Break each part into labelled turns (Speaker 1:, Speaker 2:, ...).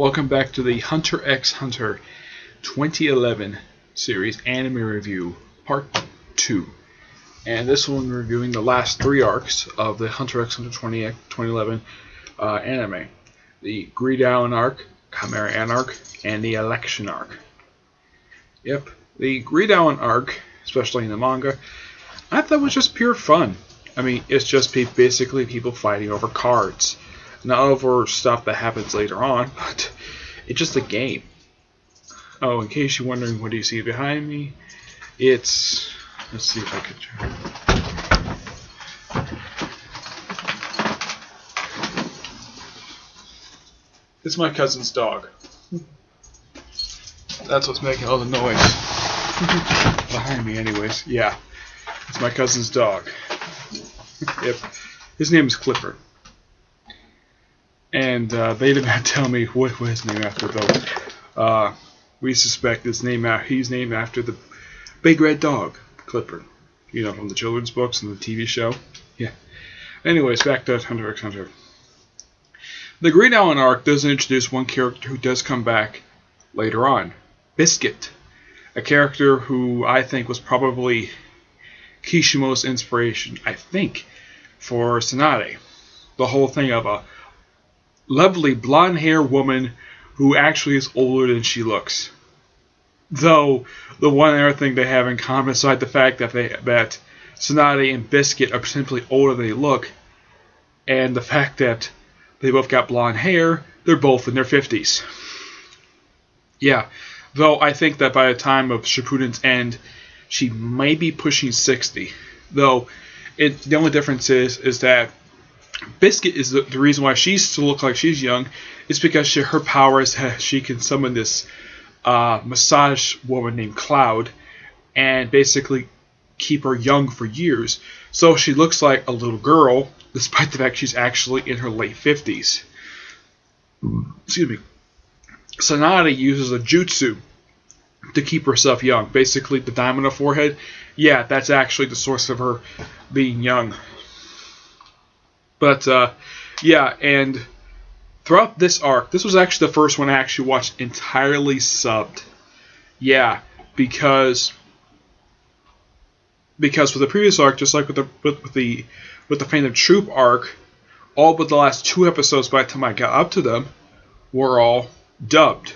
Speaker 1: Welcome back to the Hunter x Hunter 2011 series anime review, part 2. And this one we're reviewing the last 3 arcs of the Hunter x Hunter 2011 anime. The Greed Island arc, Chimera arc, and the Election arc. Yep, the Greed Island arc, especially in the manga, I thought was just pure fun. I mean, it's just basically people fighting over cards. Not over stuff that happens later on, but it's just a game. Oh, in case you're wondering what do you see behind me, it's... let's see if I could try. It's my cousin's dog. That's what's making all the noise. Behind me anyways. Yeah. It's my cousin's dog. Yep. His name is Clifford. And they did not tell me what his name after, though. We suspect he's named after the big red dog, Clifford. You know, from the children's books and the TV show. Yeah. Anyways, back to Hunter x Hunter. The Greed Island arc does introduce one character who does come back later on. Biscuit. A character who I think was probably Kishimo's inspiration, I think, for Tsunade. The whole thing of a lovely blonde-haired woman who actually is older than she looks. Though, the one other thing they have in common, aside the fact that Tsunade and Biscuit are simply older than they look, and the fact that they both got blonde hair, they're both in their 50s. Yeah, though I think that by the time of Shippuden's end, she may be pushing 60. Though, the only difference is that Biscuit is the reason why she still looks like she's young is because her power is that she can summon this massage woman named Cloud and basically keep her young for years. So she looks like a little girl despite the fact she's actually in her late 50s. Excuse me. Tsunade uses a jutsu to keep herself young. Basically the diamond on her forehead, yeah, that's actually the source of her being young. But, yeah, and throughout this arc, this was actually the first one I actually watched entirely subbed. Yeah, because with the previous arc, just like with the Phantom Troop arc, all but the last 2 episodes by the time I got up to them were all dubbed.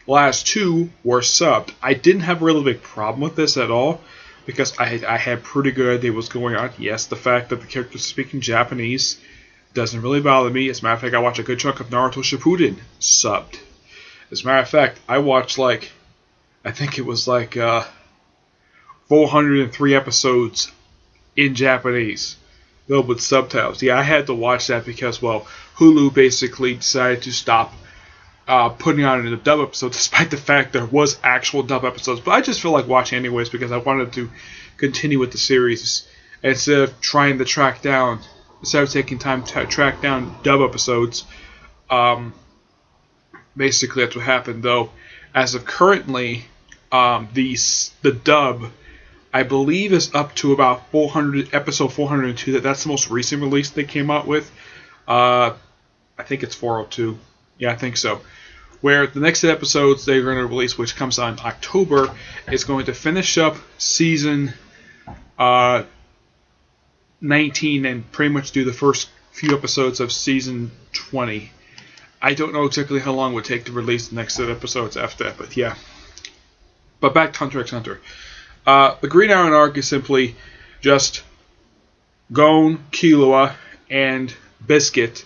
Speaker 1: The last 2 were subbed. I didn't have a really big problem with this at all, because I had pretty good idea what's going on. Yes, the fact that the characters speaking Japanese doesn't really bother me. As a matter of fact, I watched a good chunk of Naruto Shippuden subbed. As a matter of fact, I watched I think it was 403 episodes in Japanese, though with subtitles. Yeah, I had to watch that because, well, Hulu basically decided to stop putting on a dub episode, despite the fact there was actual dub episodes. But I just feel like watching anyways because I wanted to continue with the series instead of trying to instead of taking time to track down dub episodes. Basically, that's what happened. Though, as of currently, the dub, I believe, is up to about episode 402. That's the most recent release they came out with. I think it's 402. Yeah, I think so. Where the next episodes they're going to release, which comes on October, is going to finish up season 19 and pretty much do the first few episodes of season 20. I don't know exactly how long it would take to release the next set of episodes after that, but yeah. But back to Hunter x Hunter. The Green Iron arc is simply just Gon, Killua, and Biscuit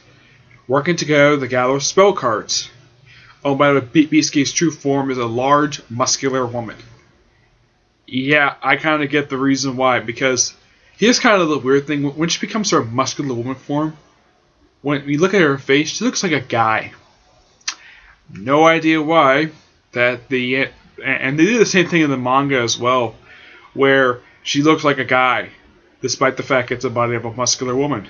Speaker 1: working together to gather spell cards. Oh, by the way, Biscuit's true form is a large, muscular woman. Yeah, I kind of get the reason why, because here's kind of the weird thing. When she becomes her muscular woman form, when you look at her face, she looks like a guy. No idea why. And they did the same thing in the manga as well, where she looks like a guy, despite the fact it's the body of a muscular woman.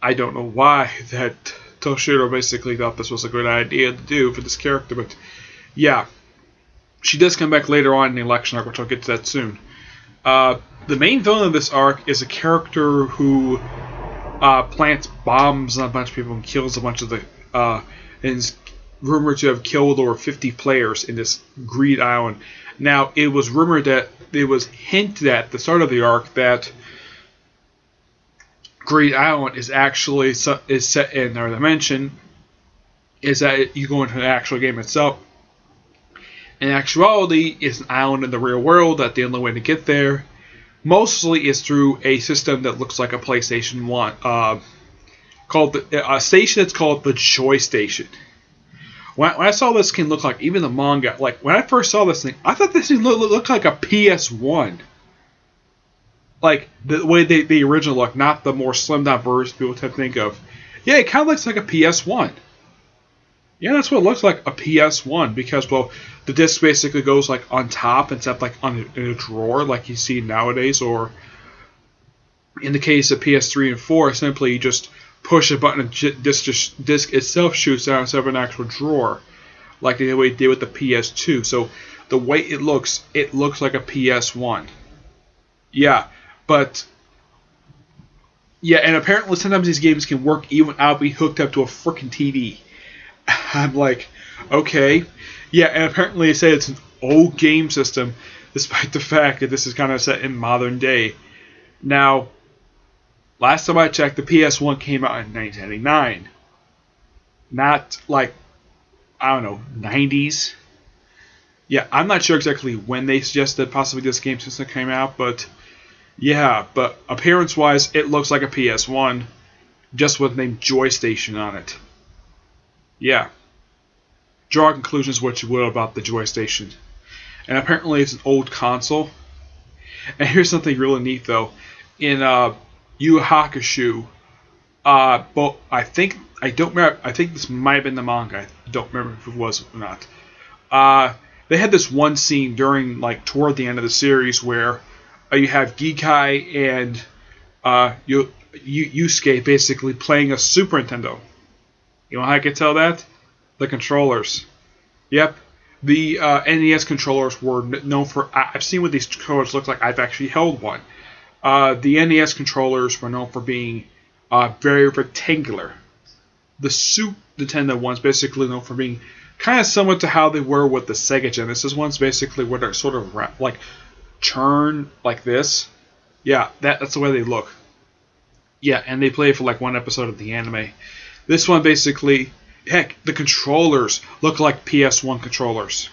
Speaker 1: I don't know why that Toshiro basically thought this was a good idea to do for this character, but yeah. She does come back later on in the election arc, which I'll get to that soon. The main villain of this arc is a character who plants bombs on a bunch of people and kills a bunch of the rumored to have killed over 50 players in this Greed Island. Now, it was rumored that it was hinted at the start of the arc that Greed Island is actually is set in another dimension. Is that you go into the actual game itself? In actuality, it's an island in the real world. That the only way to get there, mostly, is through a system that looks like a PlayStation 1, called a station that's called the Joy Station. When I saw this can look like, even the manga, like when I first saw this thing, I thought this thing looked like a PS1. Like the way the original look, not the more slimmed down version people tend to think of. Yeah, it kind of looks like a PS1. Yeah, that's what it looks like, a PS1, because, well, the disc basically goes like on top instead of like in a drawer like you see nowadays, or in the case of PS3 and 4, simply you just push a button and disc itself shoots out instead of an actual drawer, like the way it did with the PS2. So the way it looks like a PS1. Yeah, but yeah, and apparently sometimes these games can work even without being hooked up to a freaking TV. I'm like, okay. Yeah, and apparently they say it's an old game system, despite the fact that this is kind of set in modern day. Now, last time I checked, the PS1 came out in 1999. Not like, I don't know, 90s. Yeah, I'm not sure exactly when they suggested possibly this game system came out, but yeah, but appearance-wise, it looks like a PS1, just with the name Joy Station on it. Yeah. Draw conclusions what you will about the Joy Station. And apparently it's an old console. And here's something really neat though. In Yu Hakusho, but I think this might have been the manga. I don't remember if it was or not. They had this one scene during toward the end of the series where you have Gikai and Yusuke basically playing a Super Nintendo. You know how I can tell that? The controllers. Yep. The NES controllers were known for... I've seen what these controllers look like. I've actually held one. The NES controllers were known for being very rectangular. The Super Nintendo ones basically known for being kind of similar to how they were with the Sega Genesis ones. Basically where they're sort of turn like this. Yeah, that's the way they look. Yeah, and they play for one episode of the anime. This one basically, heck, the controllers look like PS1 controllers.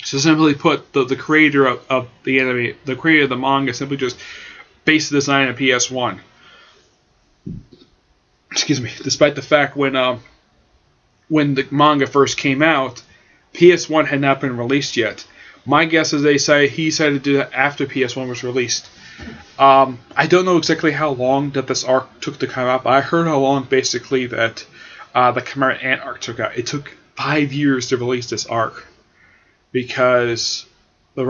Speaker 1: So simply put, the creator of the anime, the creator of the manga, simply just based the design on PS1. Excuse me. Despite the fact when the manga first came out, PS1 had not been released yet. My guess is he decided to do that after PS1 was released. I don't know exactly how long that this arc took to come out, but I heard how long basically that the Chimera Ant arc took out. It took 5 years to release this arc because the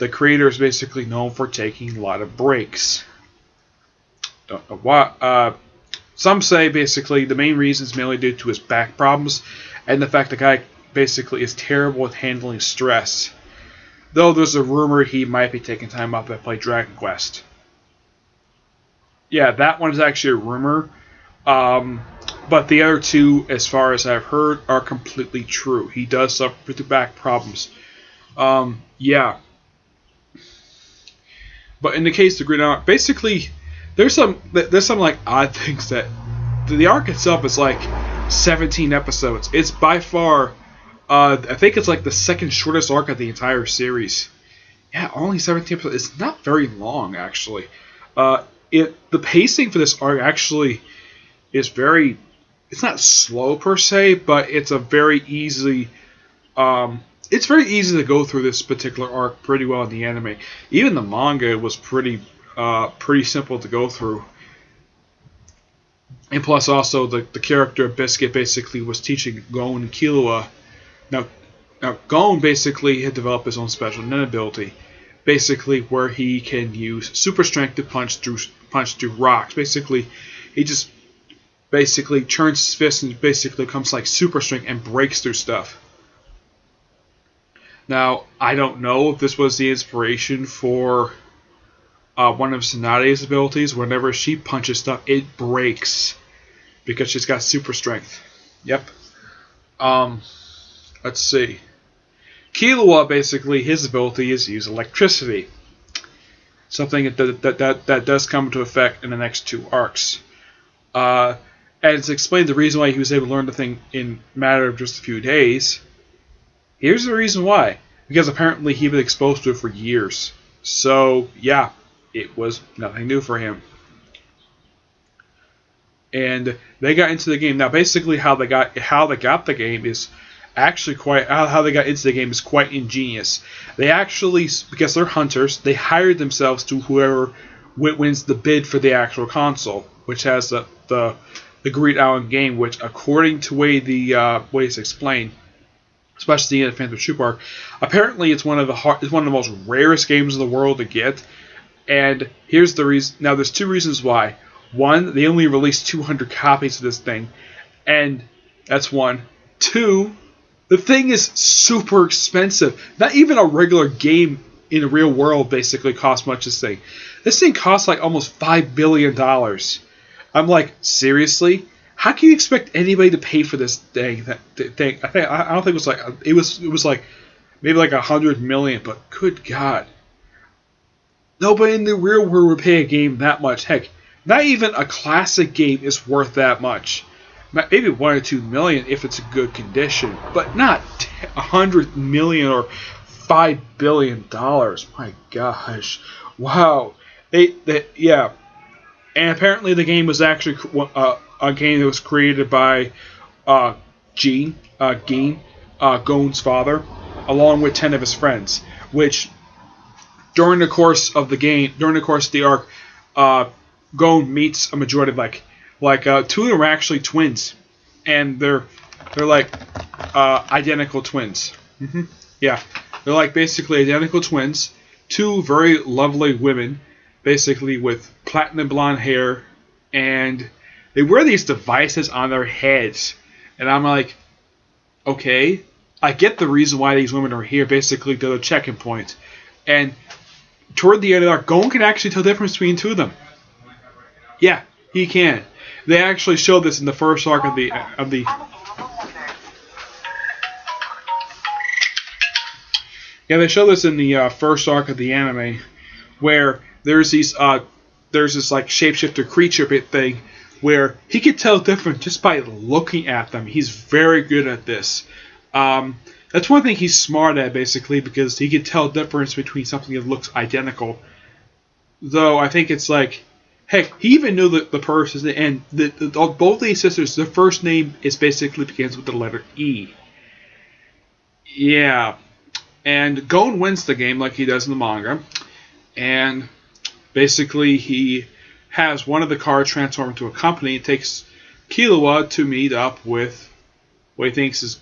Speaker 1: creator is basically known for taking a lot of breaks. Don't know why. Some say basically the main reason is mainly due to his back problems and the fact the guy basically is terrible with handling stress. Though there's a rumor he might be taking time off to play Dragon Quest. Yeah, that one is actually a rumor. But the other two, as far as I've heard, are completely true. He does suffer with back problems. Yeah. But in the case of Green Arc, basically, there's some odd things that the arc itself is 17 episodes. It's by far... I think it's the second shortest arc of the entire series. Yeah, only 17 episodes. It's not very long, actually. The pacing for this arc actually is very... It's not slow per se, but it's a very easy... it's very easy to go through this particular arc pretty well in the anime. Even the manga was pretty simple to go through. And plus also the character of Biscuit basically was teaching Gon and Killua. Now Gon basically had developed his own special nin ability, basically where he can use super strength to punch through rocks. Basically, he just turns his fist and basically becomes super strength and breaks through stuff. Now, I don't know if this was the inspiration for one of Tsunade's abilities. Whenever she punches stuff, it breaks because she's got super strength. Yep. Um, let's see. Killua, basically, his ability is to use electricity. Something that does come into effect in the next 2 arcs. And it's explained the reason why he was able to learn the thing in a matter of just a few days. Here's the reason why. Because apparently he was exposed to it for years. So, yeah, it was nothing new for him. And they got into the game. Now, basically, how they got the game is actually how they got into the game is quite ingenious. They actually, because they're hunters, they hired themselves to whoever wins the bid for the actual console, which has the Great Island game, which, according to the way it's explained, especially in the Phantom Troop arc, apparently it's one of the most rarest games in the world to get. And here's the reason. Now, there's 2 reasons why. One, they only released 200 copies of this thing, and that's one. 2, the thing is super expensive. Not even a regular game in the real world basically costs much. This thing costs like almost $5 billion. I'm like, seriously? How can you expect anybody to pay for this thing? I don't think it was like it was like maybe like $100 million, but good God, nobody in the real world would pay a game that much. Heck, not even a classic game is worth that much. Maybe $1 or $2 million if it's in good condition, but not $100 million or $5 billion. My gosh, wow. Yeah. And apparently the game was actually a game that was created by Geen, Gon's father, along with 10 of his friends. Which, during the course of the arc, Gon meets a majority of 2 of them are actually twins, and they're like identical twins. Yeah, they're like basically identical twins. 2 very lovely women, basically with platinum blonde hair, and they wear these devices on their heads. And I'm like, okay, I get the reason why these women are here. Basically, they're the checking point. And toward the end of the arc, Gon can actually tell the difference between 2 of them. Yeah, he can. They actually showed this in the first arc of the. Yeah, they show this in the first arc of the anime, where there's this like shapeshifter creature bit thing, where he can tell different just by looking at them. He's very good at this. That's one thing he's smart at, basically, because he can tell difference between something that looks identical. Though I think it's like, heck, he even knew the person, and both these sisters, their first name is basically begins with the letter E. Yeah. And Gon wins the game like he does in the manga. And basically he has one of the cars transform into a company. It takes Killua to meet up with what he thinks is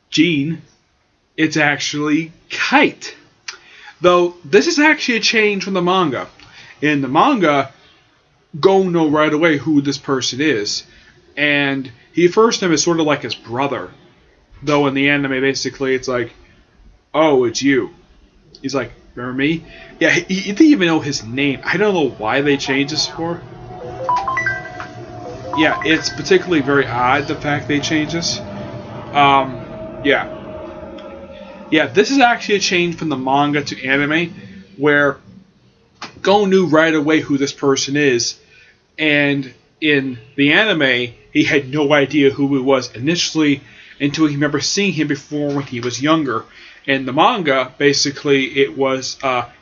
Speaker 1: Geen. It's actually Kite. Though this is actually a change from the manga. In the manga, Gon knows right away who this person is. And he refers to him as sort of like his brother. Though in the anime, basically, it's like, oh, it's you. He's like, remember me? Yeah, he didn't even know his name. I don't know why they changed this for. Yeah, it's particularly very odd, the fact they changed this. Yeah. Yeah, this is actually a change from the manga to anime, where Gon knew right away who this person is, and in the anime, he had no idea who he was initially until he remembered seeing him before when he was younger. In the manga, basically, it was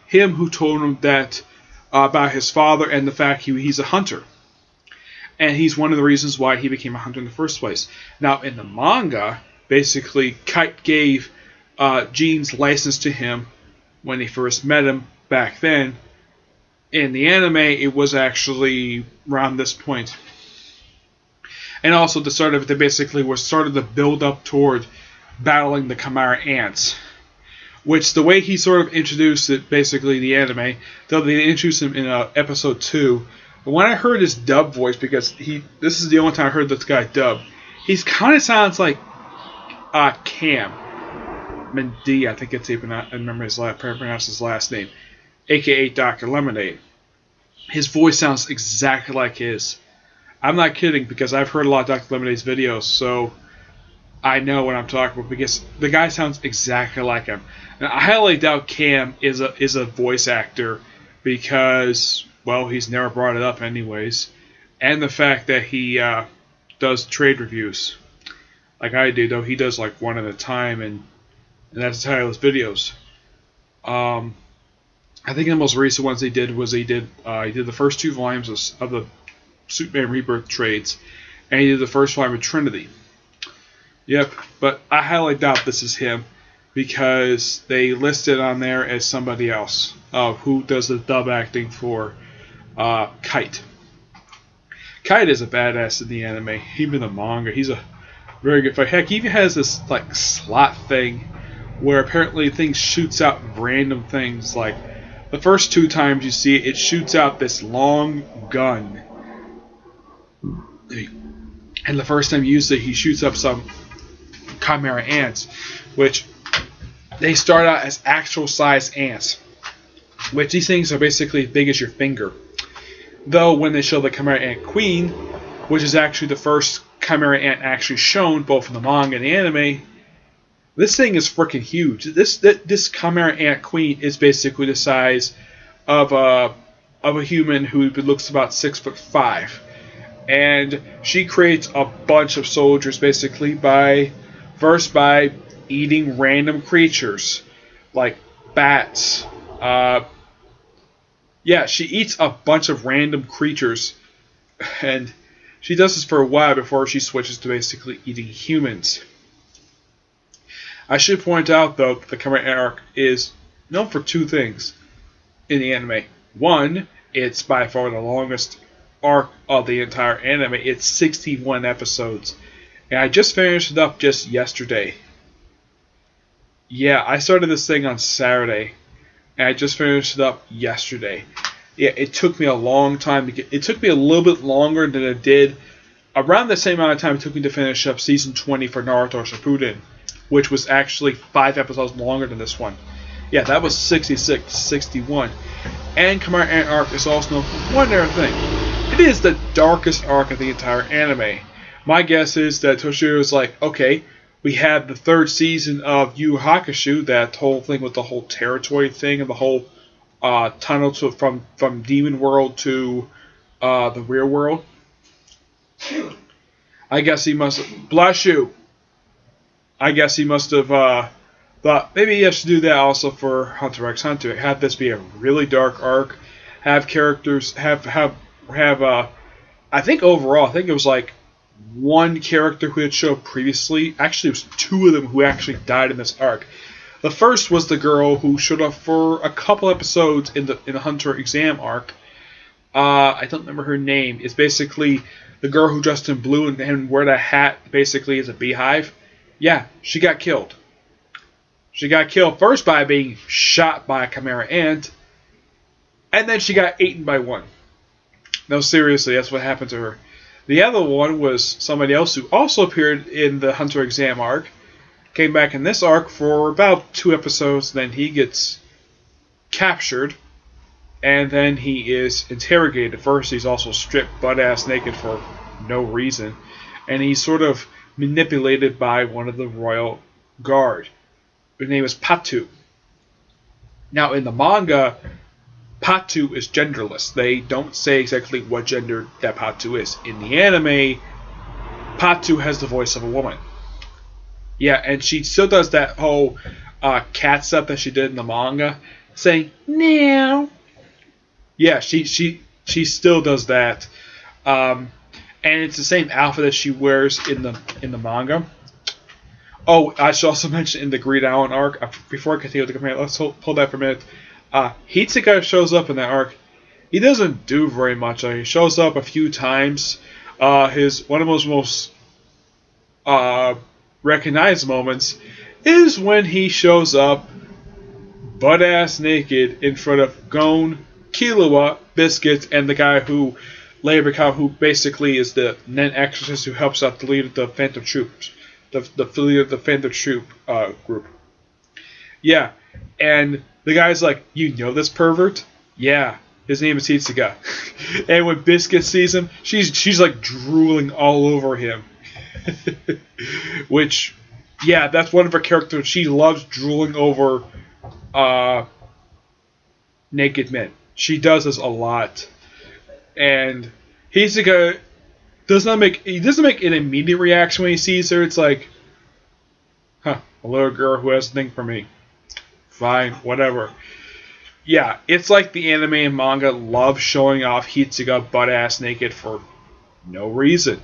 Speaker 1: him who told him that about his father and the fact he's a hunter. And he's one of the reasons why he became a hunter in the first place. Now, in the manga, basically, Kite gave Geen's license to him when he first met him back then. In the anime, it was actually around this point. And also the start of it, they basically was started to build up toward battling the Chimera ants. Which, the way he sort of introduced it, basically, the anime, though they introduced him in episode 2, but when I heard his dub voice, because this is the only time I heard this guy dub, he kind of sounds like Cam Mendy, I think it's even, I remember pronounce his last name, aka Dr. Lemonade. His voice sounds exactly like his. I'm not kidding because I've heard a lot of Dr. Lemonade's videos, so I know what I'm talking about because the guy sounds exactly like him. Now, I highly doubt Cam is a voice actor because, well, he's never brought it up anyways, and the fact that he does trade reviews like I do, though he does like one at a time, and that's the title of his videos. I think the most recent ones he did was he did the first 2 volumes of the Superman Rebirth trades, and he did the first volume of Trinity. Yep, but I highly doubt this is him because they listed on there as somebody else who does the dub acting for Kite. Kite is a badass in the anime, even the manga. He's a very good fighter. Heck, he even has this like slot thing where apparently things shoots out random things. Like the first 2 times you see it, it shoots out this long gun. And the first time you use it, he shoots up some Chimera ants, which they start out as actual size ants, which these things are basically as big as your finger. Though when they show the Chimera ant queen, which is actually the first Chimera ant actually shown both in the manga and the anime, this thing is freaking huge. This Chimera ant queen is basically the size of a human who looks about 6'5", and she creates a bunch of soldiers basically by eating random creatures like bats. Yeah, she eats a bunch of random creatures, and she does this for a while before she switches to basically eating humans. I should point out, though, the Chimera arc is known for 2 things in the anime. One, it's by far the longest arc of the entire anime. It's 61 episodes. And I just finished it up just yesterday. Yeah, I started this thing on Saturday, and I just finished it up yesterday. Yeah, it took me a long time to get. It took me a little bit longer than it did around the same amount of time it took me to finish up season 20 for Naruto Shippuden, which was actually 5 episodes longer than this one. Yeah, that was 66 to 61. And Chimera Ant arc is also known for one other thing. It is the darkest arc of the entire anime. My guess is that Toshiro was like, okay, we had the 3rd season of Yu Hakusho, that whole thing with the whole territory thing and the whole tunnel from Demon World to the real world. I guess he must have... Bless you! I guess he must have thought maybe he has to do that also for Hunter x Hunter. Have this be a really dark arc. Have characters... Have I think overall, I think it was like 1 character who had showed previously. Actually, it was 2 of them who actually died in this arc. The first was the girl who showed up for a couple episodes in the Hunter exam arc. I don't remember her name. It's basically the girl who dressed in blue and wore the hat basically as a beehive. Yeah, she got killed. She got killed first by being shot by a Chimera ant, and then she got eaten by one. No, seriously, that's what happened to her. The other one was somebody else who also appeared in the Hunter exam arc. Came back in this arc for about 2 episodes, then he gets captured, and then he is interrogated. First, he's also stripped butt-ass naked for no reason, and he's sort of manipulated by one of the royal guard. His name is Patu. Now, in the manga, Patu is genderless. They don't say exactly what gender that Patu is. In the anime, Patu has the voice of a woman. Yeah, and she still does that whole cat stuff that she did in the manga, saying "meow." Yeah, she still does that, and it's the same outfit that she wears in the manga. Oh, I should also mention in the Green Island arc. Before I continue with the command, let's hold that for a minute. Hitsuga shows up in that arc. He doesn't do very much. He shows up a few times. One of his most recognized moments is when he shows up butt-ass naked in front of Gon, Killua, Biscuit, and the guy who later becomes, who basically is the Nen Exorcist who helps out the leader of the Phantom Troops, the leader of the Phantom Troop group. Yeah, and the guy's like, "You know this pervert?" "Yeah." His name is Hitsuga. And when Biscuit sees him, she's like drooling all over him. Which, yeah, that's one of her characters. She loves drooling over naked men. She does this a lot. And Hitsuga doesn't make an immediate reaction when he sees her. It's like, huh, a little girl who has a thing for me. Fine, whatever. Yeah, it's like the anime and manga love showing off Hitsuga butt-ass naked for no reason.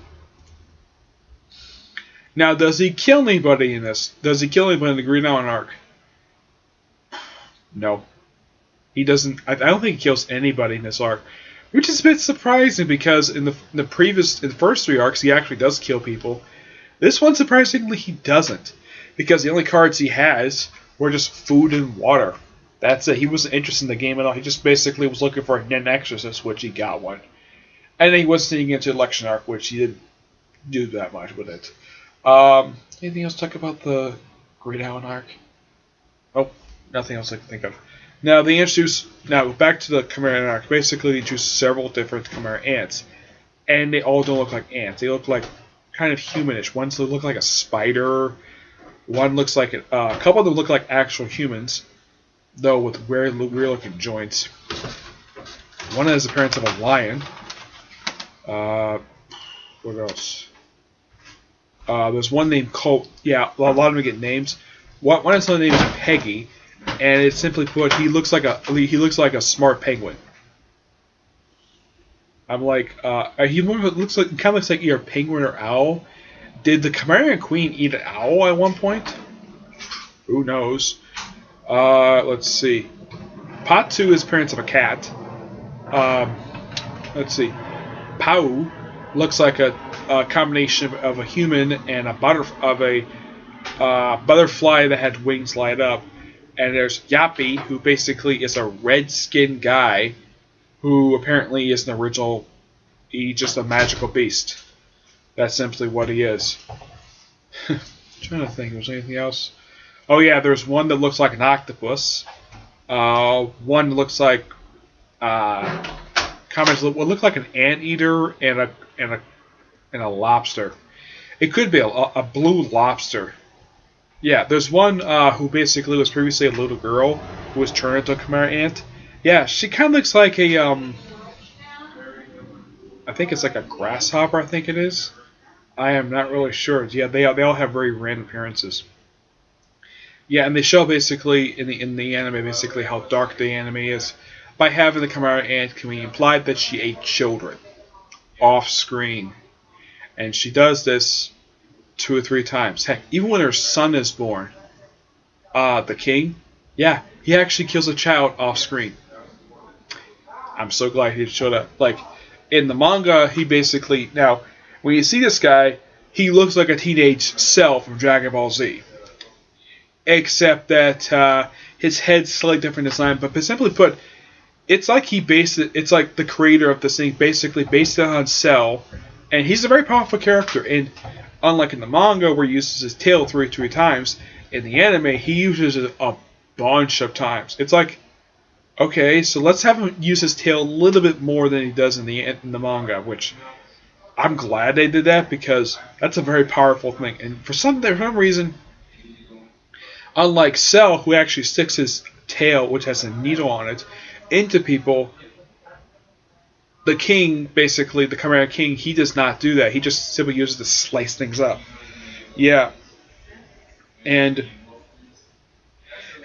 Speaker 1: Now, does he kill anybody in this? Does he kill anybody in the Green Island arc? No. He doesn't. I don't think he kills anybody in this arc. Which is a bit surprising because in the first 3 arcs, he actually does kill people. This one, surprisingly, he doesn't. Because the only cards he has were just food and water. That's it. He wasn't interested in the game at all. He just basically was looking for an exorcist, which he got one. And then he was sneaking into election arc, which he didn't do that much with it. Anything else to talk about the Great Island arc? Oh, nothing else I can think of. Now back to the Chimera arc. Basically, they introduce several different Chimera ants, and they all don't look like ants. They look like kind of humanish. One look like a spider. One looks like a couple of them look like actual humans, though with weird looking joints. One has the appearance of a lion. What else? There's one named Colt. Yeah, a lot of them get names. One has the name is Peggy, and it's simply put, he looks like a smart penguin. I'm like, he looks like either a penguin or owl. Did the Chimera Queen eat an owl at one point? Who knows? Let's see. Pot 2 is appearance of a cat. Let's see. Pau looks like a combination of a human and a butterfly that had wings light up. And there's Yappy, who basically is a red-skinned guy who apparently is an original. He's just a magical beast. That's simply what he is. I'm trying to think, was there anything else? Oh yeah, there's one that looks like an octopus. One looks like what look like an anteater and a lobster. It could be a blue lobster. Yeah, there's one who basically was previously a little girl who was turned into a Chimera ant. Yeah, she kind of looks like a I think it's like a grasshopper. I think it is. I am not really sure. Yeah, they all have very random appearances. Yeah, and they show basically in the anime basically how dark the anime is. By having the Chimera ant, can be implied that she ate children off screen, and she does this 2 or 3 times. Heck, even when her son is born, the king, yeah, he actually kills a child off screen. I'm so glad he showed up. Like in the manga, he basically when you see this guy, he looks like a teenage Cell from Dragon Ball Z. Except that his head's slightly different design, but simply put, it's like it's like the creator of this thing basically based it on Cell, and he's a very powerful character. And unlike in the manga where he uses his tail three times, in the anime he uses it a bunch of times. It's like, okay, so let's have him use his tail a little bit more than he does in the manga, which I'm glad they did that because that's a very powerful thing. And for some reason, unlike Cell, who actually sticks his tail, which has a needle on it, into people, the king, basically, the Chimera King, he does not do that. He just simply uses to slice things up. Yeah. And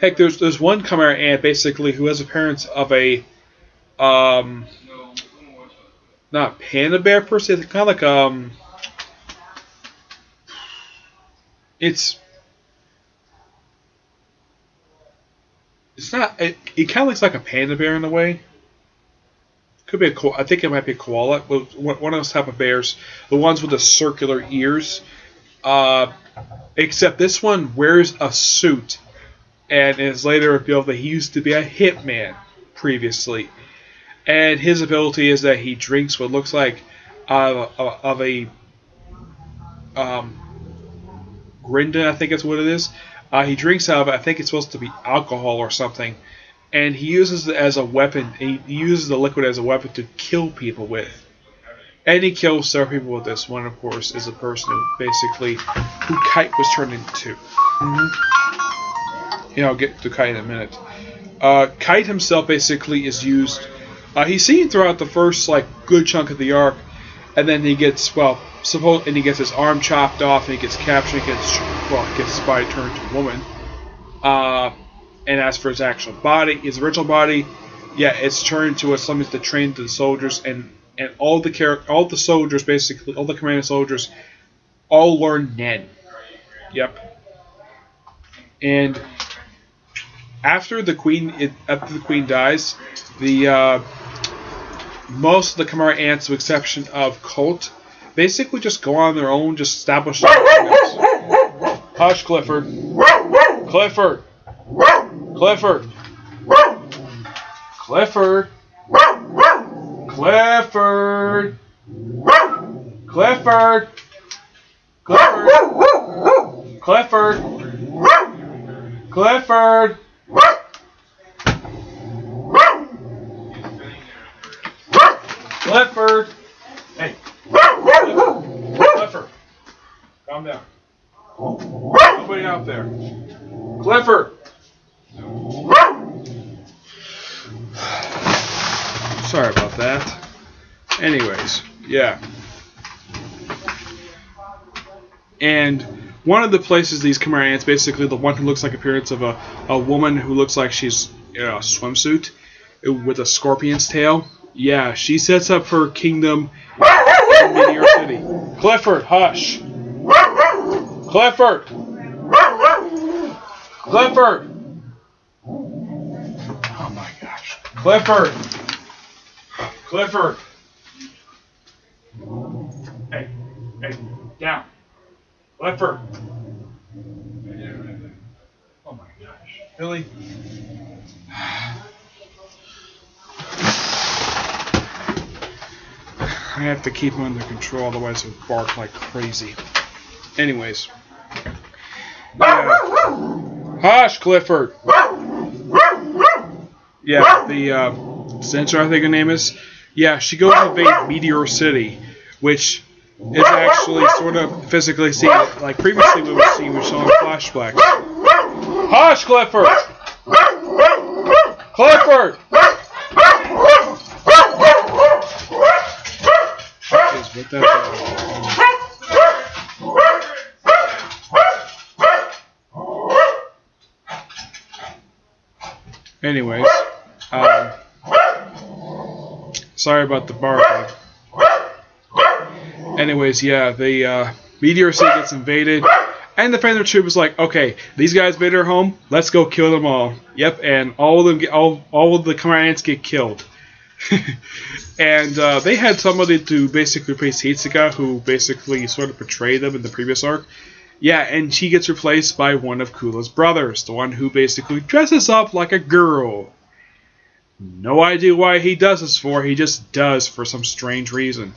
Speaker 1: heck, there's one Chimera ant, basically, who has appearance of a, not panda bear per se, it's kind of like, it's not, it kind of looks like a panda bear in a way. Could be I think it might be a koala. One of those type of bears, the ones with the circular ears. Except this one wears a suit, and is later revealed that he used to be a hitman previously. And his ability is that he drinks what looks like of a Grinda, I think that's what it is. He drinks out of it. I think it's supposed to be alcohol or something. and he uses it as a weapon. He uses the liquid as a weapon to kill people with. And he kills several people with this. One, of course, is a person who Kite was turned into. I'll get to Kite in a minute. Kite himself basically is used. He's seen throughout the first good chunk of the arc, and then he gets he gets his arm chopped off, and he gets captured. He gets his body turned into a woman. And as for his actual body, his original body, it's turned to something to train to the soldiers, and all the soldiers, basically all the commanding soldiers, all learn Nen. Yep. And after the queen dies, most of the Chimera ants, with exception of Colt, basically just go on their own, just establish their own. Hush, Clifford. Clifford. Clifford. Clifford. Clifford. Clifford. Clifford. Clifford. Clifford. Clifford. Hey. Clifford. Calm down. Nobody out there. Clifford. Sorry about that. Anyways, yeah. And one of the places these Chimera ants, basically the one who looks like appearance of a woman who looks like she's in a swimsuit with a scorpion's tail. Yeah, she sets up her kingdom in Meteor City. Clifford, hush. Clifford. Clifford. Oh my gosh. Clifford. Clifford. Hey, down. Clifford. Oh my gosh. Billy. I have to keep him under control, otherwise he'll bark like crazy. Anyways. Yeah. Hush, Clifford. Yeah, the censor, I think her name is. Yeah, she goes to invade Meteor City, which is actually sort of physically seen, like previously we were seeing flashbacks. Hush, Clifford! Clifford! What that anyways, sorry about the barking. Anyways, yeah, the Meteor City gets invaded, and the Phantom Troop is like, okay, these guys made our home, let's go kill them all. Yep, and all of the Chimera ants get killed. And they had somebody to basically replace Hitsuka, who basically sort of portrayed them in the previous arc. Yeah, and she gets replaced by one of Kula's brothers, the one who basically dresses up like a girl. No idea why he does this for, he just does for some strange reason.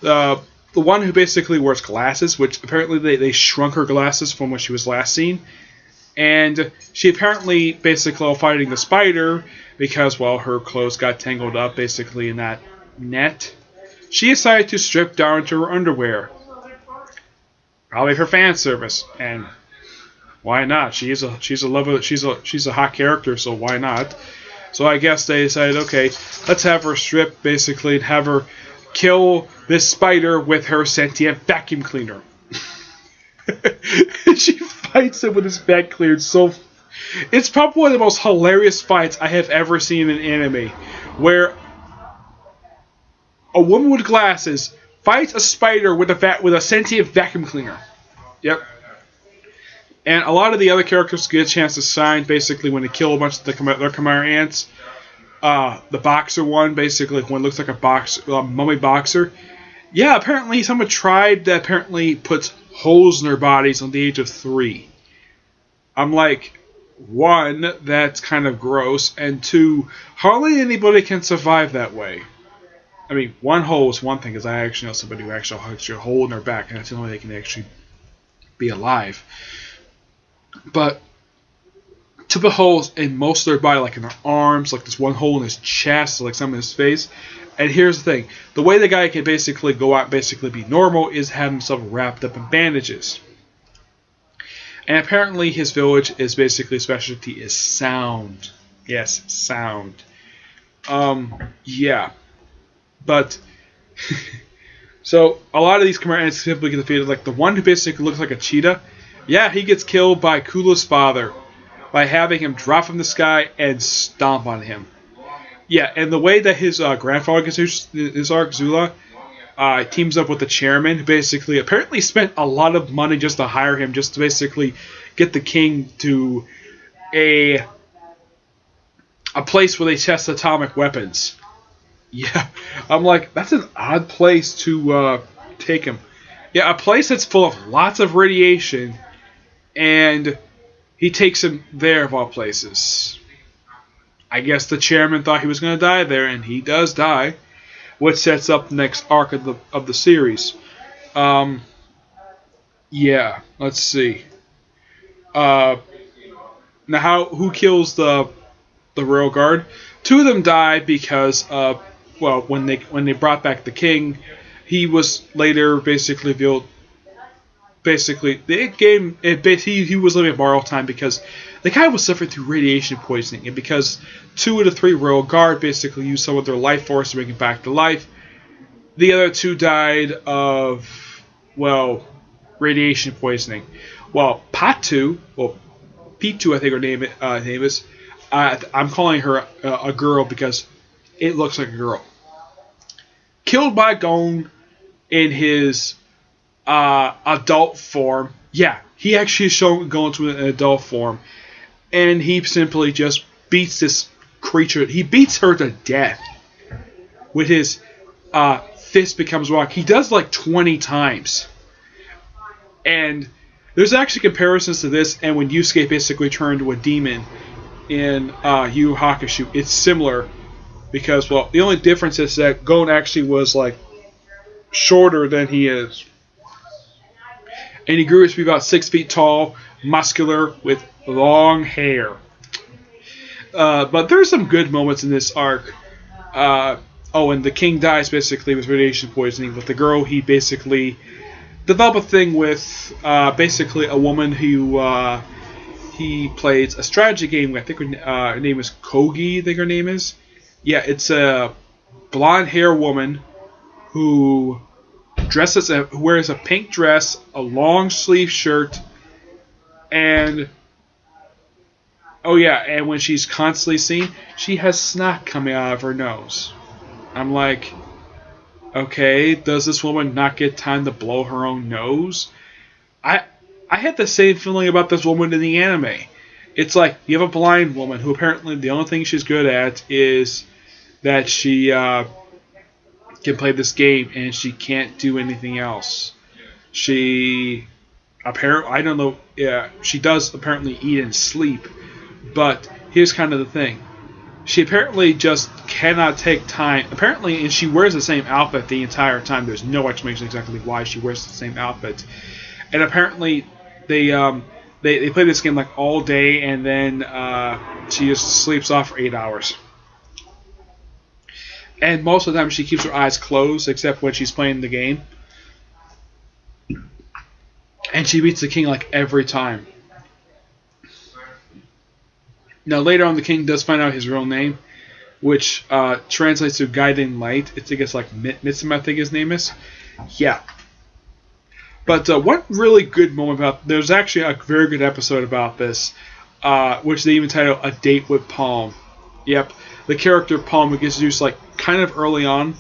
Speaker 1: The one who basically wears glasses, which apparently they shrunk her glasses from when she was last seen. And she apparently, basically, while fighting the spider, because, well, her clothes got tangled up, basically, in that net, she decided to strip down to her underwear. Probably for fan service, and why not? She's a hot character, so why not? So I guess they decided, okay, let's have her strip, basically, and have her kill this spider with her sentient vacuum cleaner. She fights him with his back cleared so... It's probably one of the most hilarious fights I have ever seen in anime, where a woman with glasses fights a spider with a sentient vacuum cleaner. Yep. And a lot of the other characters get a chance to shine, basically, when they kill a bunch of their Chimera ants. The boxer one, basically, one looks like a mummy boxer. Yeah, apparently some tribe that apparently puts holes in their bodies on the age of 3. I'm like, 1, that's kind of gross, and 2, hardly anybody can survive that way. I mean, 1 hole is one thing, because I actually know somebody who actually has a hole in their back, and that's the only way they can actually be alive. But multiple holes in most of their body, like in their arms, like this one hole in his chest, like some in his face. And here's the thing. The way the guy can basically go out and basically be normal is have himself wrapped up in bandages. And apparently his village is basically specialty is sound. Yes, sound. Yeah. But so a lot of these Chimera ants simply get defeated. Like the one who basically looks like a cheetah, yeah, he gets killed by Kula's father by having him drop from the sky and stomp on him. Yeah, and the way that his grandfather gets his arc, Zula, teams up with the chairman, who basically apparently spent a lot of money just to hire him, just to basically get the king to a place where they test atomic weapons. Yeah, I'm like, that's an odd place to take him. Yeah, a place that's full of lots of radiation, and he takes him there of all places. I guess the chairman thought he was going to die there, and he does die, which sets up the next arc of the series. Yeah, let's see. Now, who kills the royal guard? Two of them die because well, when they brought back the king, he was later basically revealed. Basically, he was living a borrowed time because the guy was suffering through radiation poisoning, and because 2 of the 3 royal guard basically used some of their life force to bring him back to life, the other 2 died of, well, radiation poisoning. Well, Pitu, I think her name is. I'm calling her a girl because it looks like a girl. Killed by Gon in his adult form. Yeah, he actually is shown going to an adult form, and he simply just beats this creature. He beats her to death with his fist becomes rock. He does like 20 times, and there's actually comparisons to this and when Yusuke basically turned to a demon in Yu Yu Hakusho. It's similar because, well, the only difference is that Gon actually was like shorter than he is. And he grew to be about 6 feet tall, muscular, with long hair. But there's some good moments in this arc. And the king dies basically with radiation poisoning. With the girl, he basically developed a thing with basically a woman who he plays a strategy game with. I think her name is Kogi, I think her name is. Yeah, it's a blonde hair woman who wears a pink dress, a long sleeve shirt, and and when she's constantly seen, she has snot coming out of her nose. I'm like, okay, does this woman not get time to blow her own nose? I had the same feeling about this woman in the anime. It's like you have a blind woman who apparently the only thing she's good at is that she can play this game and she can't do anything else. She I don't know. Yeah, she does apparently eat and sleep, but here's kind of the thing. She apparently just cannot take time. Apparently, and she wears the same outfit the entire time. There's no explanation exactly why she wears the same outfit. And apparently, they play this game like all day, and then she just sleeps off for 8 hours. And most of the time, she keeps her eyes closed, except when she's playing the game. And she beats the king like every time. Now, later on, the king does find out his real name, which translates to Guiding Light. I think it's like Mitsuma, I think his name is. Yeah. But one really good moment about... There's actually a very good episode about this, which they even title A Date with Palm. Yep. The character Palm gets introduced like kind of early on,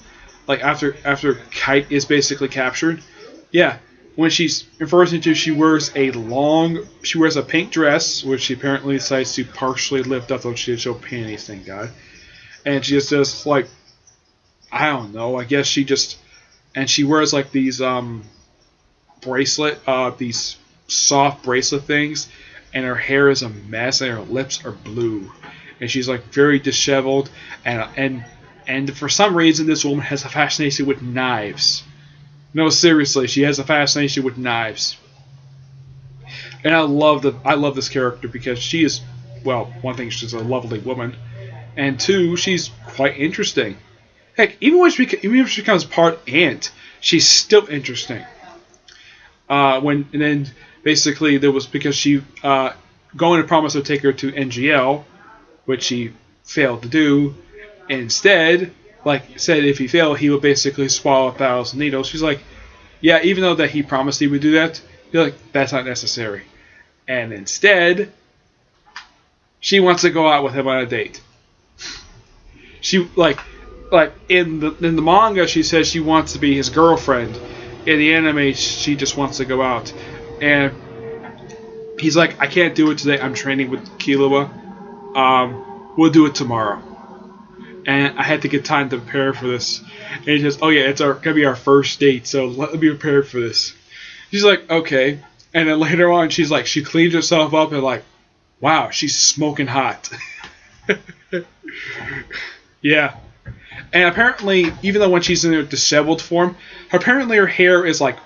Speaker 1: like after Kite is basically captured. Yeah. When she's first introduced, she wears a pink dress, which she apparently decides to partially lift up, though she did show panties, thank God. And she just does, like, I don't know, I guess she just, and she wears, like, these, these soft bracelet things, and her hair is a mess, and her lips are blue. And she's, like, very disheveled, and for some reason, this woman has a fascination with knives. No, seriously, she has a fascination with knives, and I love this character because she is well, one thing, she's a lovely woman, and two, she's quite interesting. Heck, even if she becomes part ant, she's still interesting. And then basically there was because she going to promise to take her to NGL, which she failed to do. Instead, like said, if he failed, he would basically swallow 1,000 needles. She's like, yeah, even though that he promised he would do that, you're like, that's not necessary. And instead, she wants to go out with him on a date. She like in the manga, she says she wants to be his girlfriend. In the anime, she just wants to go out, and he's like, I can't do it today. I'm training with Killua. We'll do it tomorrow. And I had to get time to prepare for this. And he says, oh yeah, it's gonna be our first date, so let me be prepared for this. She's like, okay. And then later on, she's like, she cleans herself up and like, wow, she's smoking hot. Yeah. And apparently, even though when she's in her disheveled form, apparently her hair is like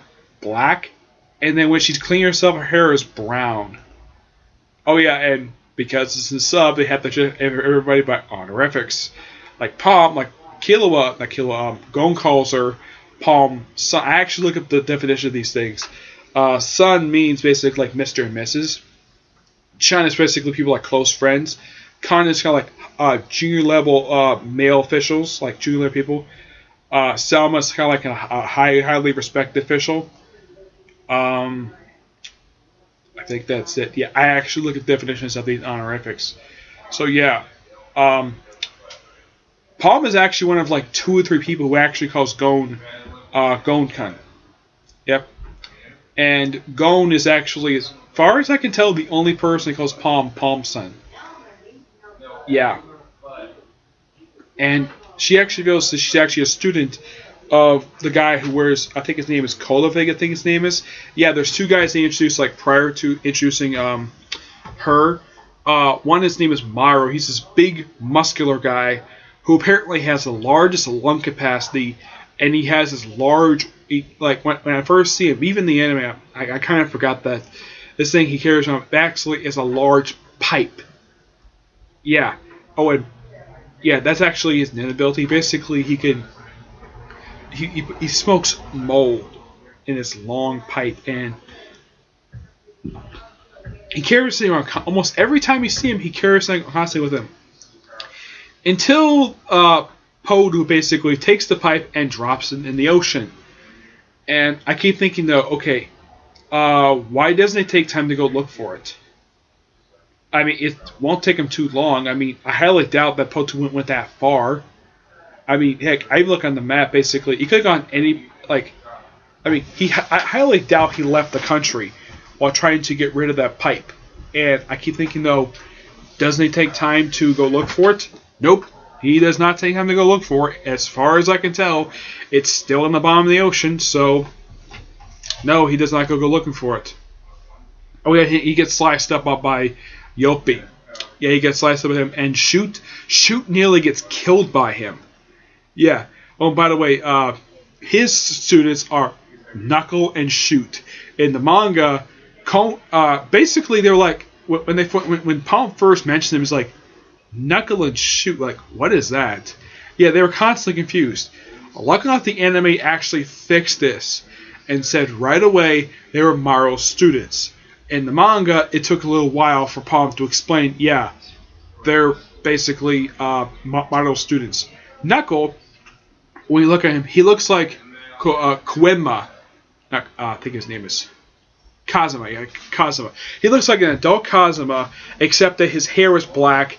Speaker 1: black, and then when she's cleaning herself, her hair is brown. Oh yeah, and because it's a sub, they have to judge everybody by honorifics. Like Palm, like Killua, not Killua, Gon calls her Palm Sun. I actually look up the definition of these things. Sun means basically like Mr. and Mrs. Chan is basically people like close friends. Khan is kind of like junior level male officials, like junior level people. Selma is kind of like a highly respected official. I think that's it. Yeah, I actually look at definitions of these honorifics. So yeah, Palm is actually one of like 2 or 3 people who actually calls Gon Gon-kun. Yep. And Gon is actually, as far as I can tell, the only person who calls Palm-san. Yeah. And she actually goes to, she's actually a student of the guy who wears, I think his name is Kolovig, I think his name is. Yeah, there's 2 guys they introduced like prior to introducing her. One, his name is Myro. He's this big, muscular guy who apparently has the largest lung capacity, and he has this large, like when I first see him, even the anime, I kind of forgot that this thing he carries on actually is a large pipe. Yeah. Oh, and yeah, that's actually his ability. Basically, he smokes mold in this long pipe, and he carries it around almost every time you see him. He carries it constantly with him until Podu basically takes the pipe and drops it in the ocean. And I keep thinking though, okay, why doesn't it take time to go look for it? I mean, it won't take him too long. I mean, I highly doubt that Podu went that far. I mean, heck, I look on the map, basically, he could have gone any, like, I mean, I highly doubt he left the country while trying to get rid of that pipe. And I keep thinking, though, doesn't he take time to go look for it? Nope. He does not take time to go look for it. As far as I can tell, it's still in the bottom of the ocean, so no, he does not go looking for it. Oh yeah, he gets sliced up by Yopi. Yeah, he gets sliced up with him, and Shoot nearly gets killed by him. Yeah. Oh, by the way, his students are Knuckle and Shoot. In the manga, basically they're like when Palm first mentioned him, he's like, Knuckle and Shoot, like, what is that? Yeah, they were constantly confused. Luckily enough, the anime actually fixed this and said right away they were Maro's students. In the manga, it took a little while for Palm to explain, yeah, they're basically Maro's students. Knuckle, when you look at him, he looks like Koema. I think his name is Kazuma. Yeah, Kazuma. He looks like an adult Kazuma, except that his hair is black,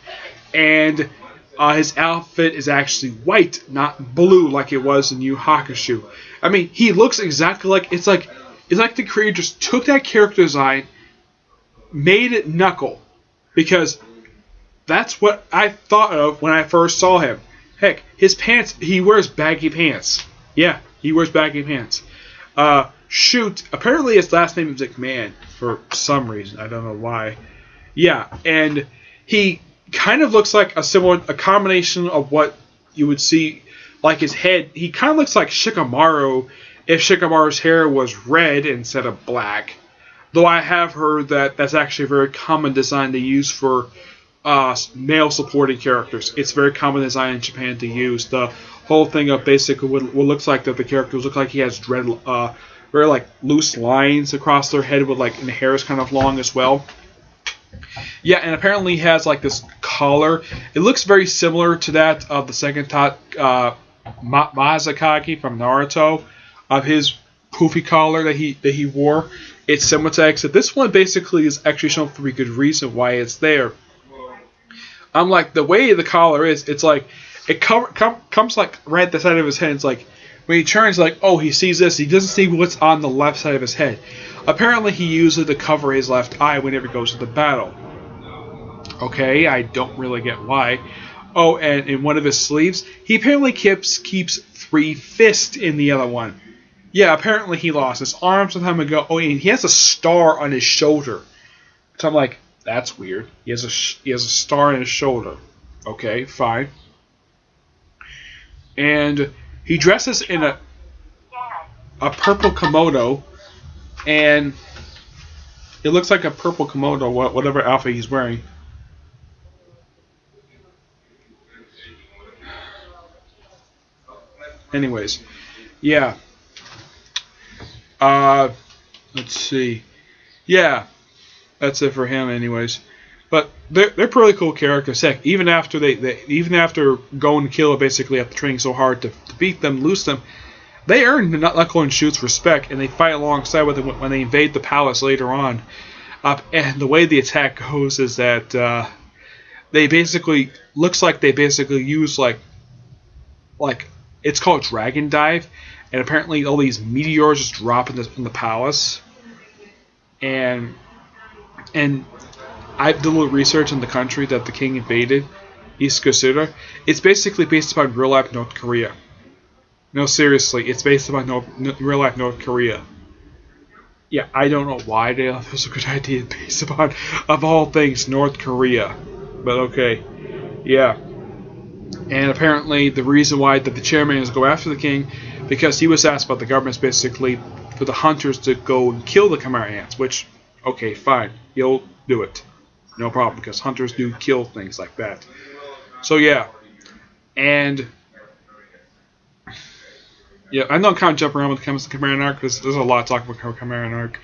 Speaker 1: and his outfit is actually white, not blue like it was in Yu Hakusho. I mean, he looks exactly like it's like the creator just took that character design, made it Knuckle, because that's what I thought of when I first saw him. Heck, his pants, he wears baggy pants. Yeah, he wears baggy pants. Shoot, apparently his last name is McMahon for some reason. I don't know why. Yeah, and he kind of looks like a combination of what you would see, like his head. He kind of looks like Shikamaru if Shikamaru's hair was red instead of black. Though I have heard that that's actually a very common design they use for male supporting characters. It's very common design in Japan to use the whole thing of basically what looks like that the characters look like he has very like loose lines across their head with like and the hair is kind of long as well. Yeah, and apparently he has like this collar. It looks very similar to that of the second Mazakage from Naruto, of his poofy collar that he wore. It's similar to that, except this one basically is actually shown for a good reason why it's there. Like the way the collar is, it's like it comes like right at the side of his head. It's like when he turns, like, oh, he sees this. He doesn't see what's on the left side of his head. Apparently, he uses it to cover his left eye whenever he goes to the battle. Okay, I don't really get why. Oh, and in one of his sleeves, he apparently keeps 3 fists in the other one. Yeah, apparently he lost his arm some time ago. Oh, and he has a star on his shoulder. So I'm like, that's weird. He has a star on his shoulder. Okay, fine. And he dresses in a purple kimono, and it looks like a purple kimono, whatever outfit he's wearing. Anyways, yeah. Let's see. Yeah, that's it for him. Anyways, but they're pretty cool characters. Heck, even after even after going to kill basically after training so hard to beat them, lose them, they earn Knuckle and Shoot's respect, and they fight alongside with them when they invade the palace later on. And the way the attack goes is that they basically looks like they basically use like it's called Dragon Dive, and apparently all these meteors just drop in the palace. And I did a little research on the country that the king invaded, East Kasuda. It's basically based upon real life North Korea. No, seriously, it's based upon real life North Korea. Yeah, I don't know why they thought it was a good idea based upon, of all things, North Korea. But okay, yeah. And apparently the reason why that the chairman is go after the king, because he was asked by the government basically for the hunters to go and kill the Chimera ants, which, okay, fine, you'll do it. No problem, because hunters do kill things like that. So yeah, and yeah, I know I'm kind of jumping around when it comes to Chimera arc, because there's a lot to talk about Chimera arc.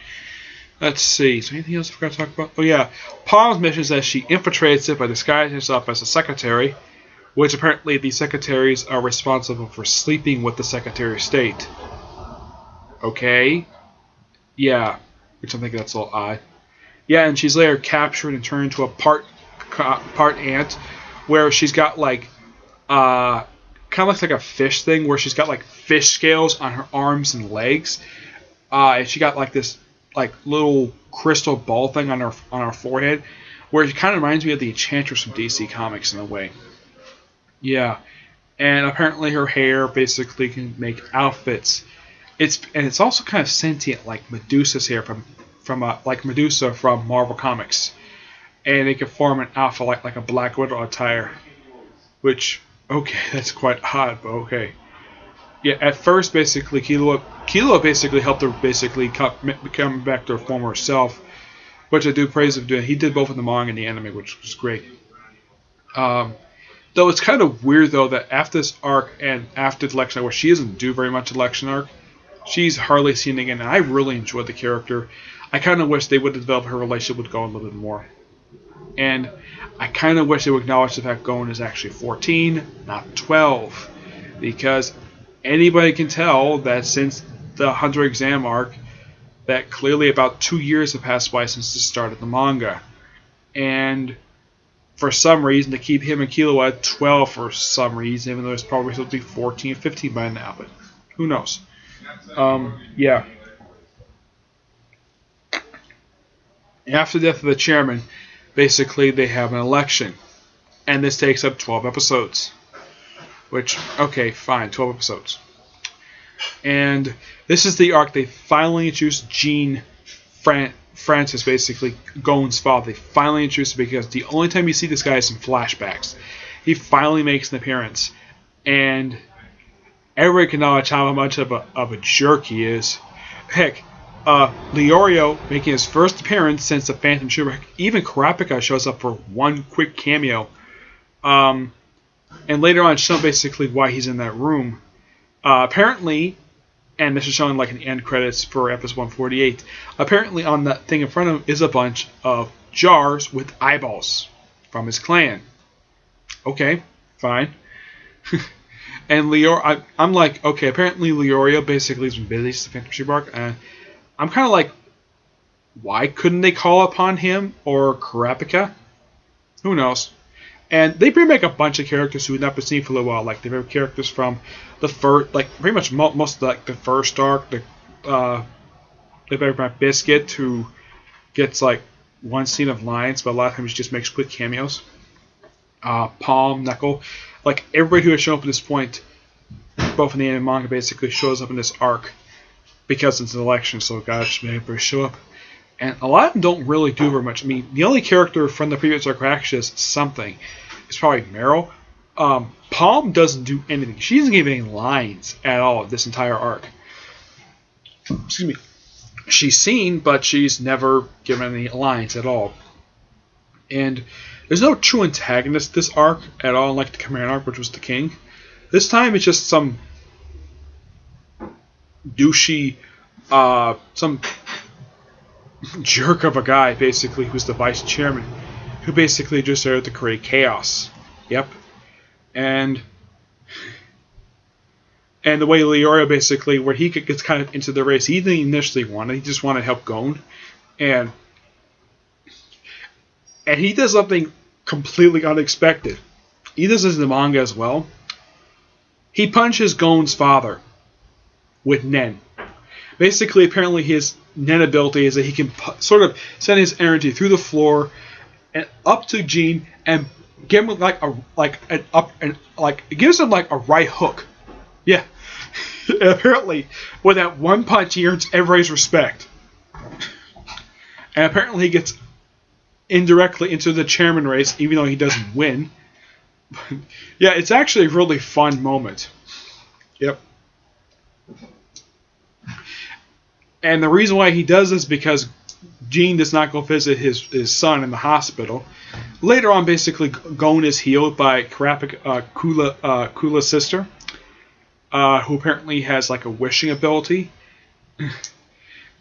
Speaker 1: Let's see, is there anything else I forgot to talk about? Oh yeah, Palm's mission is that she infiltrates it by disguising herself as a secretary, which apparently the secretaries are responsible for sleeping with the Secretary of State. Okay? Yeah, which I think that's a little odd. Yeah, and she's later captured and turned into a part ant, where she's got like kind of looks like a fish thing, where she's got like fish scales on her arms and legs, and she got like this like little crystal ball thing on her forehead, where it kind of reminds me of the Enchantress from DC Comics in a way. Yeah, and apparently her hair basically can make outfits. It's also kind of sentient, like Medusa's hair from like Medusa from Marvel Comics, and it can form an outfit like a Black Widow attire. Which, okay, that's quite odd, but okay. Yeah, at first basically Killua basically helped her basically come back to her former self, which I do praise him for doing. He did both in the manga and the anime, which was great. Though it's kind of weird, though, that after this arc and after the election arc, where she doesn't do very much election arc, she's hardly seen again, and I really enjoyed the character. I kind of wish they would have developed her relationship with Gon a little bit more. And I kind of wish they would acknowledge the fact Gon is actually 14, not 12. Because anybody can tell that since the Hunter exam arc, that clearly about 2 years have passed by since the start of the manga. And for some reason, to keep him and Killua at 12 for some reason, even though it's probably supposed to be 14 or 15 by now, but who knows. Yeah. After the death of the chairman, basically they have an election. And this takes up 12 episodes. Which, okay, fine, 12 episodes. And this is the arc they finally introduced Jean Francis, basically Gon's father. They finally introduced him because the only time you see this guy is in flashbacks. He finally makes an appearance. And everybody can acknowledge how much of a jerk he is. Heck, Leorio making his first appearance since the Phantom Shipwreck. Even Kurapika shows up for one quick cameo. And later on, shown basically why he's in that room. Apparently, and this is shown like in the end credits for episode 148, apparently on that thing in front of him is a bunch of jars with eyeballs from his clan. Okay, fine. And I'm like, okay, apparently Leorio basically has been busy since the Phantom Shipwreck, and I'm kind of like, why couldn't they call upon him or Kurapika? Who knows? And they bring back a bunch of characters who had not been seen for a little while. Like, they bring characters from the first, like, pretty much most of like, the first arc. They bring back Biscuit, who gets, like, one scene of lines, but a lot of times he just makes quick cameos. Palm, Knuckle. Like, everybody who has shown up at this point, both in the anime and manga, basically shows up in this arc because it's an election, so gotta just make everybody show up. And a lot of them don't really do very much. I mean, the only character from the previous arc who actually does something is probably Meryl. Palm doesn't do anything. She doesn't give any lines at all this entire arc. Excuse me. She's seen, but she's never given any lines at all. And there's no true antagonist this arc at all, like the Chimera arc, which was the King. This time it's just some douchey, some jerk of a guy, basically, who's the vice chairman, who basically just there to create chaos. Yep. And the way Leorio basically, where he gets kind of into the race, he didn't initially want it. He just wanted to help Gon. And he does something completely unexpected. He does this in the manga as well. He punches Gon's father with Nen. Basically, apparently his Nen ability is that he can sort of send his energy through the floor and up to Jean and give him it gives him like a right hook. Yeah. And apparently, with that one punch, he earns everybody's respect. And apparently, he gets indirectly into the chairman race, even though he doesn't win. But, yeah, it's actually a really fun moment. Yep. And the reason why he does this is because Jean does not go visit his son in the hospital. Later on, basically, Gon is healed by Kula's sister, who apparently has like a wishing ability. And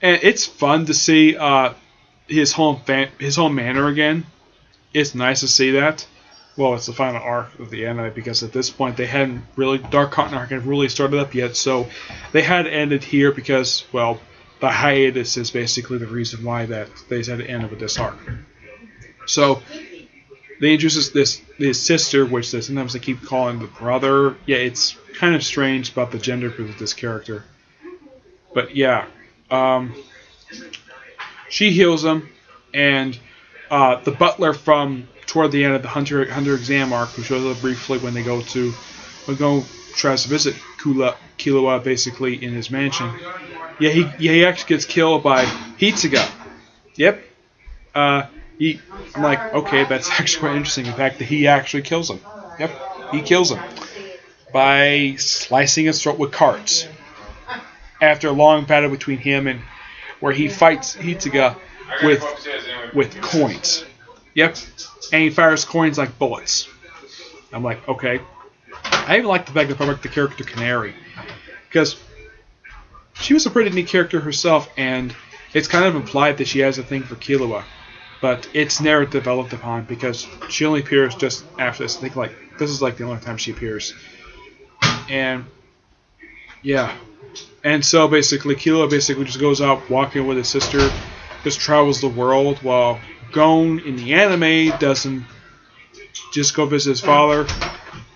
Speaker 1: it's fun to see his home manor again. It's nice to see that. Well, it's the final arc of the anime because at this point they hadn't really Dark Continent arc hadn't really started up yet, so they had ended here because, well, the hiatus is basically the reason why that they had to end with this arc. So they introduce this sister, which sometimes they keep calling the brother. Yeah, it's kind of strange about the gender of this character. But yeah, she heals him, and the butler from toward the end of the Hunter exam arc, who shows up briefly when Gon tries to visit Killua basically in his mansion. Yeah, he actually gets killed by Hitsuga. Yep. I'm like, okay, that's actually quite interesting. In fact, that he actually kills him. Yep, he kills him by slicing his throat with carts. After a long battle between him and where he fights Hitsuga with coins. Yep, and he fires coins like bullets. I'm like, okay. I even like the fact that I like the character Canary, because she was a pretty neat character herself, and it's kind of implied that she has a thing for Killua, but it's never developed upon because she only appears just after this. I think this is like the only time she appears, and yeah, and so basically Killua basically just goes out walking with his sister, just travels the world, while Gon in the anime doesn't just go visit his father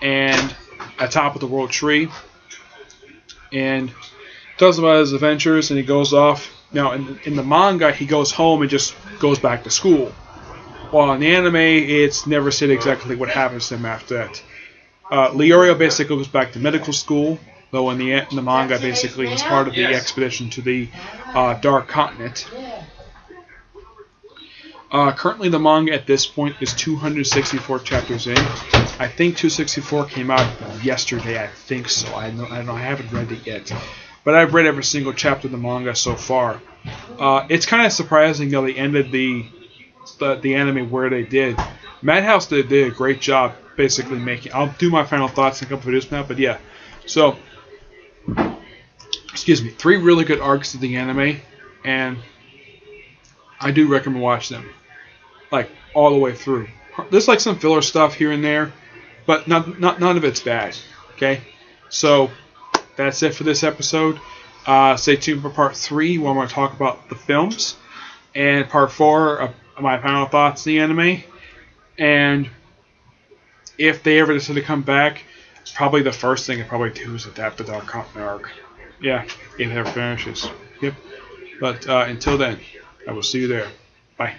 Speaker 1: and atop of the world tree and tells him about his adventures, and he goes off. Now, in the manga, he goes home and just goes back to school. While in the anime, it's never said exactly what happens to him after that. Leorio basically goes back to medical school, though in the manga, basically, he's part of the expedition to the Dark Continent. Currently, the manga at this point is 264 chapters in. I think 264 came out yesterday. I think so. I haven't read it yet. But I've read every single chapter of the manga so far. It's kind of surprising that they ended the anime where they did. Madhouse did a great job basically making. I'll do my final thoughts in a couple of videos now, but yeah. So, excuse me, 3 really good arcs of the anime, and I do recommend watching them, like all the way through. There's like some filler stuff here and there, but none of it's bad. Okay, so that's it for this episode. Stay tuned for part 3 where I'm going to talk about the films, and part 4 of my final thoughts on the anime. And if they ever decide to come back, probably the first thing I probably do is adapt the Dark Continent arc. Yeah, if it ever finishes. Yep. But until then, I will see you there. Bye.